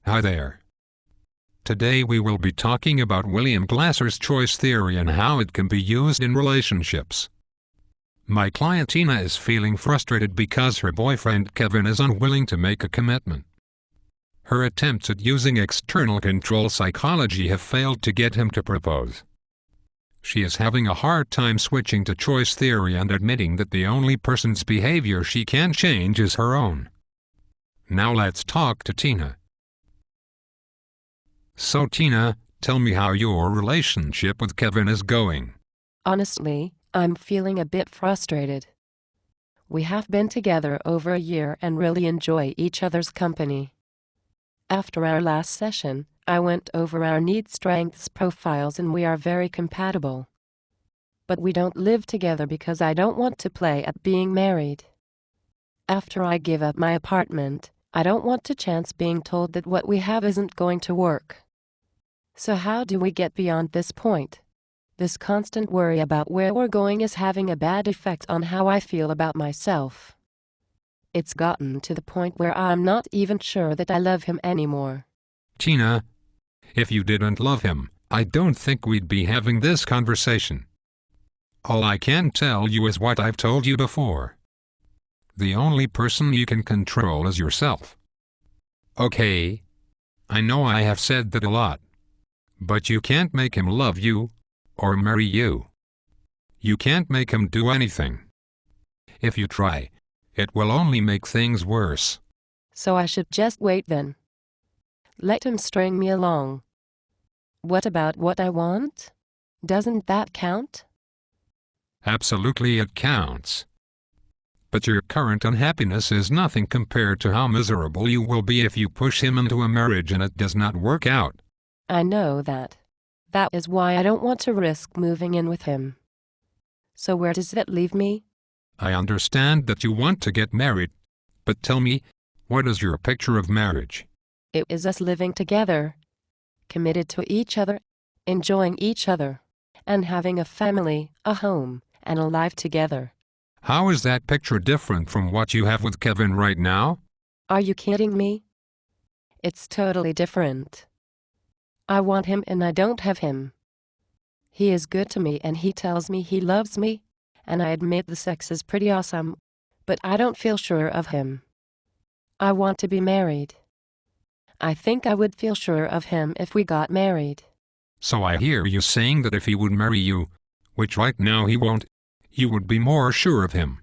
Hi there. Today we will be talking about William Glasser's choice theory and how it can be used in relationships. My client Tina is feeling frustrated because her boyfriend Kevin is unwilling to make a commitment. Her attempts at using external control psychology have failed to get him to propose. She is having a hard time switching to choice theory and admitting that the only person's behavior she can change is her own. Now let's talk to Tina. So Tina, tell me how your relationship with Kevin is going. Honestly, I'm feeling a bit frustrated. We have been together over a year and really enjoy each other's company. After our last session, I went over our need-strengths profiles and we are very compatible. But we don't live together because I don't want to play at being married. After I give up my apartment, I don't want to chance being told that what we have isn't going to work. So how do we get beyond this point? This constant worry about where we're going is having a bad effect on how I feel about myself. It's gotten to the point where I'm not even sure that I love him anymore. Tina, if you didn't love him, I don't think we'd be having this conversation. All I can tell you is what I've told you before. The only person you can control is yourself. Okay, I know I have said that a lot. But you can't make him love you, or marry you. You can't make him do anything. If you try, it will only make things worse. So I should just wait then. Let him string me along. What about what I want? Doesn't that count? Absolutely it counts. But your current unhappiness is nothing compared to how miserable you will be if you push him into a marriage and it does not work out. I know that. That is why I don't want to risk moving in with him. So where does that leave me? I understand that you want to get married, but tell me, what is your picture of marriage? It is us living together, committed to each other, enjoying each other, and having a family, a home, and a life together. How is that picture different from what you have with Kevin right now? Are you kidding me? It's totally different. I want him and I don't have him. He is good to me and he tells me he loves me, and I admit the sex is pretty awesome, but I don't feel sure of him. I want to be married. I think I would feel sure of him if we got married. So I hear you saying that if he would marry you, which right now he won't, you would be more sure of him.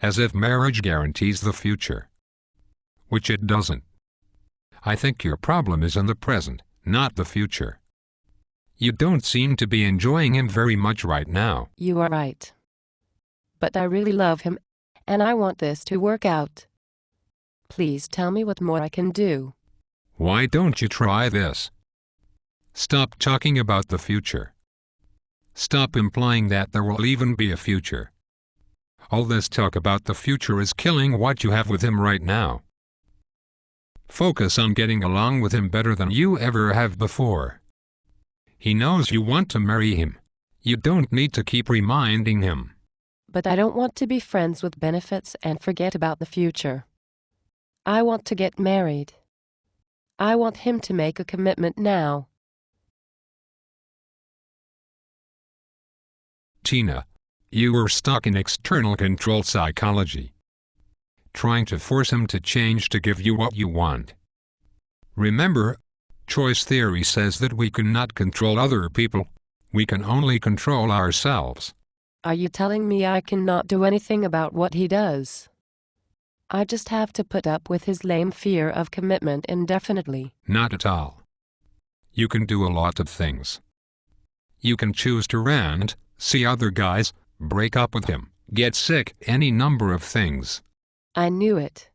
As if marriage guarantees the future. Which it doesn't. I think your problem is in the present, not the future. You don't seem to be enjoying him very much right now. You are right. But I really love him, and I want this to work out. Please tell me what more I can do. Why don't you try this? Stop talking about the future. Stop implying that there will even be a future. All this talk about the future is killing what you have with him right now. Focus on getting along with him better than you ever have before. He knows you want to marry him. You don't need to keep reminding him. But I don't want to be friends with benefits and forget about the future. I want to get married. I want him to make a commitment now. Tina, you are stuck in external control psychology. Trying to force him to change to give you what you want. Remember, choice theory says that we cannot control other people, we can only control ourselves. Are you telling me I cannot do anything about what he does? I just have to put up with his lame fear of commitment indefinitely. Not at all. You can do a lot of things. You can choose to rant, see other guys, break up with him, get sick, any number of things. I knew it.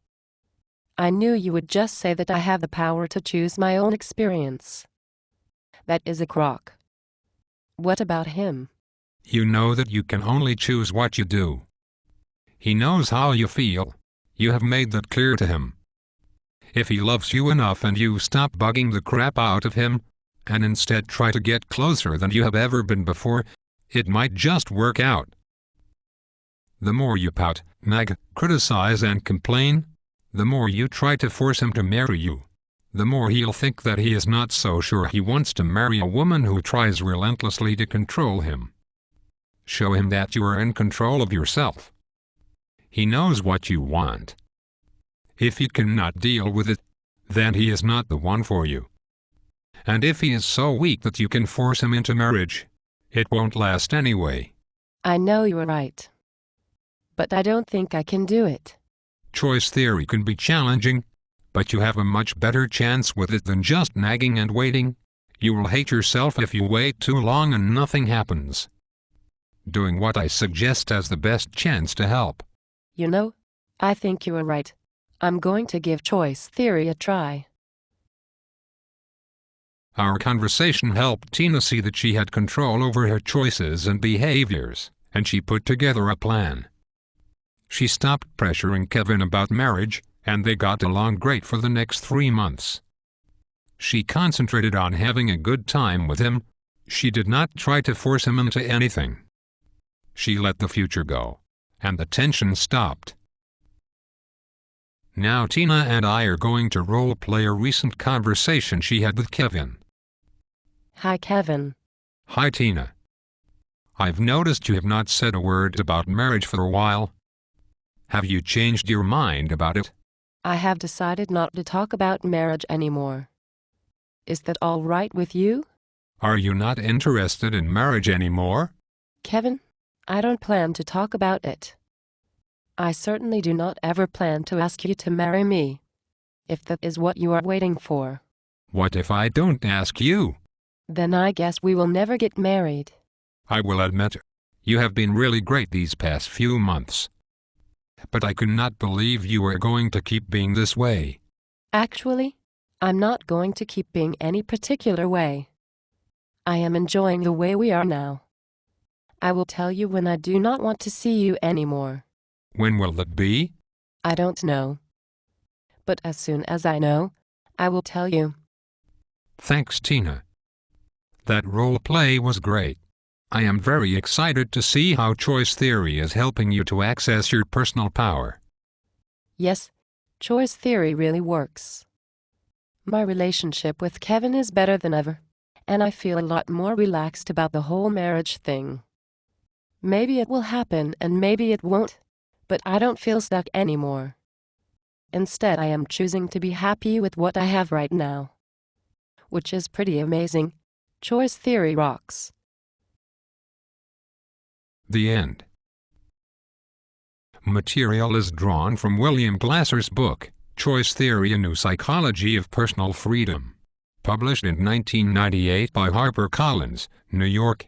I knew you would just say that I have the power to choose my own experience. That is a crock. What about him? You know that you can only choose what you do. He knows how you feel. You have made that clear to him. If he loves you enough and you stop bugging the crap out of him, and instead try to get closer than you have ever been before, it might just work out. The more you pout, nag, criticize and complain, the more you try to force him to marry you, the more he'll think that he is not so sure he wants to marry a woman who tries relentlessly to control him. Show him that you are in control of yourself. He knows what you want. If he cannot deal with it, then he is not the one for you. And if he is so weak that you can force him into marriage, it won't last anyway. I know you're right. But I don't think I can do it. Choice theory can be challenging, but you have a much better chance with it than just nagging and waiting. You will hate yourself if you wait too long and nothing happens. Doing what I suggest has the best chance to help. You know, I think you are right. I'm going to give choice theory a try. Our conversation helped Tina see that she had control over her choices and behaviors, and she put together a plan. She stopped pressuring Kevin about marriage, and they got along great for the next 3 months. She concentrated on having a good time with him. She did not try to force him into anything. She let the future go, and the tension stopped. Now Tina and I are going to role-play a recent conversation she had with Kevin. Hi, Kevin. Hi, Tina. I've noticed you have not said a word about marriage for a while. Have you changed your mind about it? I have decided not to talk about marriage anymore. Is that all right with you? Are you not interested in marriage anymore? Kevin, I don't plan to talk about it. I certainly do not ever plan to ask you to marry me, if that is what you are waiting for. What if I don't ask you? Then I guess we will never get married. I will admit, you have been really great these past few months. But I cannot believe you are going to keep being this way. Actually, I'm not going to keep being any particular way. I am enjoying the way we are now. I will tell you when I do not want to see you anymore. When will that be? I don't know. But as soon as I know, I will tell you. Thanks, Tina. That role play was great. I am very excited to see how choice theory is helping you to access your personal power. Yes, choice theory really works. My relationship with Kevin is better than ever, and I feel a lot more relaxed about the whole marriage thing. Maybe it will happen and maybe it won't, but I don't feel stuck anymore. Instead, I am choosing to be happy with what I have right now. Which is pretty amazing. Choice theory rocks. The end. Material is drawn from William Glasser's book, Choice Theory: A New Psychology of Personal Freedom, published in 1998 by HarperCollins, New York.